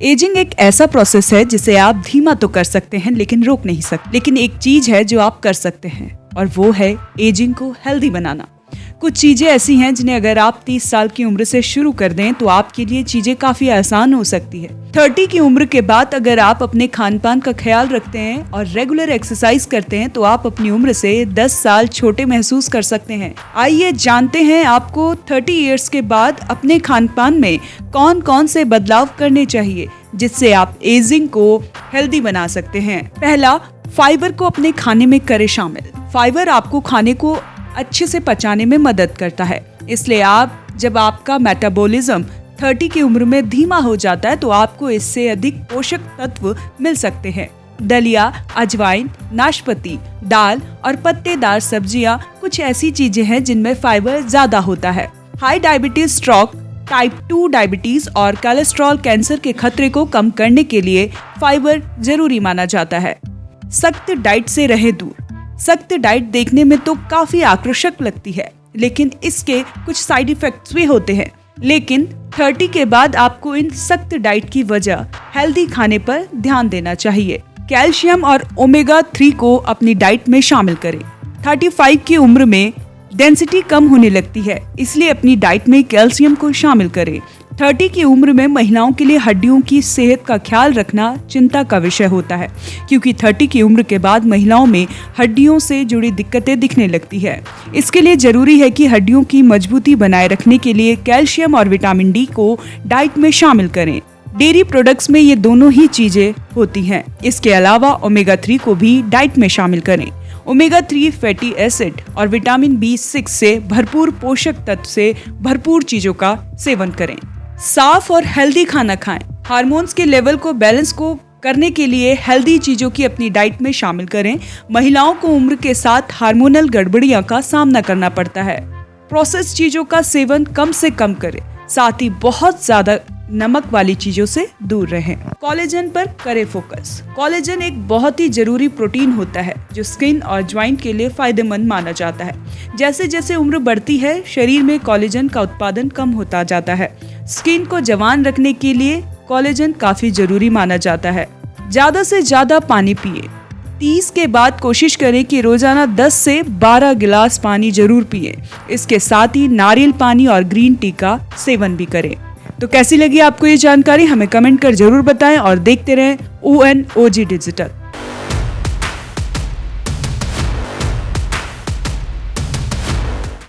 Ageing एक ऐसा process है जिसे आप धीमा तो कर सकते हैं लेकिन रोक नहीं सकते। लेकिन एक चीज है जो आप कर सकते हैं और वो है एजिंग को हेल्दी बनाना। कुछ चीजें ऐसी हैं जिन्हें अगर आप 30 साल की उम्र से शुरू कर दें तो आपके लिए चीजें काफी आसान हो सकती है। 30 की उम्र के बाद अगर आप अपने खान पान का ख्याल रखते हैं और रेगुलर एक्सरसाइज करते हैं तो आप अपनी उम्र से 10 साल छोटे महसूस कर सकते हैं। आइए जानते हैं आपको 30 इयर्स के बाद अपने खान पान में कौन कौन से बदलाव करने चाहिए जिससे आप एजिंग को हेल्दी बना सकते हैं। पहला, फाइबर को अपने खाने में करें शामिल। फाइबर आपको खाने को अच्छे से पचाने में मदद करता है, इसलिए जब आपका मेटाबॉलिज्म 30 की उम्र में धीमा हो जाता है तो आपको इससे अधिक पोषक तत्व मिल सकते हैं। दलिया, अजवाइन, नाशपाती, दाल और पत्तेदार सब्जियां कुछ ऐसी चीजें हैं जिनमें फाइबर ज्यादा होता है। High diabetes, stroke, type 2 diabetes और कोलेस्ट्रॉल कैंसर के खतरे को कम करने के लिए फाइबर जरूरी माना जाता है। सख्त डाइट से रहे दूर। सख्त डाइट देखने में तो काफी आकर्षक लगती है लेकिन इसके कुछ साइड इफेक्ट्स भी होते हैं। लेकिन 30 के बाद आपको इन सख्त डाइट की वजह हेल्दी खाने पर ध्यान देना चाहिए। कैल्शियम और ओमेगा 3 को अपनी डाइट में शामिल करें। 35 की उम्र में डेंसिटी कम होने लगती है, इसलिए अपनी डाइट में कैल्शियम को शामिल करें। 30 की उम्र में महिलाओं के लिए हड्डियों की सेहत का ख्याल रखना चिंता का विषय होता है क्योंकि 30 की उम्र के बाद महिलाओं में हड्डियों से जुड़ी दिक्कतें दिखने लगती है। इसके लिए जरूरी है कि हड्डियों की मजबूती बनाए रखने के लिए कैल्शियम और विटामिन डी को डाइट में शामिल करें। डेयरी प्रोडक्ट्स में ये दोनों ही चीजें होती हैं। इसके अलावा ओमेगा 3 को भी डाइट में शामिल करें। ओमेगा 3 फैटी एसिड और विटामिन B6 से भरपूर पोषक तत्व से भरपूर चीजों का सेवन करें। साफ और हेल्दी खाना खाएं। हार्मोन्स के लेवल को बैलेंस करने के लिए हेल्दी चीजों की अपनी डाइट में शामिल करें। महिलाओं को उम्र के साथ हार्मोनल गड़बड़ियां का सामना करना पड़ता है। प्रोसेस चीजों का सेवन कम से कम करें, साथ ही बहुत ज्यादा नमक वाली चीजों से दूर रहें। कोलेजन पर करें फोकस। कोलेजन एक बहुत ही जरूरी प्रोटीन होता है जो स्किन और ज्वाइंट के लिए फायदेमंद माना जाता है। जैसे जैसे उम्र बढ़ती है शरीर में कोलेजन का उत्पादन कम होता जाता है। स्किन को जवान रखने के लिए कोलेजन काफी जरूरी माना जाता है। ज्यादा से ज्यादा पानी पिए। 30 के बाद कोशिश करें कि रोजाना 10 से 12 गिलास पानी जरूर पिए। इसके साथ ही नारियल पानी और ग्रीन टी का सेवन भी करें। तो कैसी लगी आपको ये जानकारी हमें कमेंट कर जरूर बताएं और देखते रहें ONOG डिजिटल।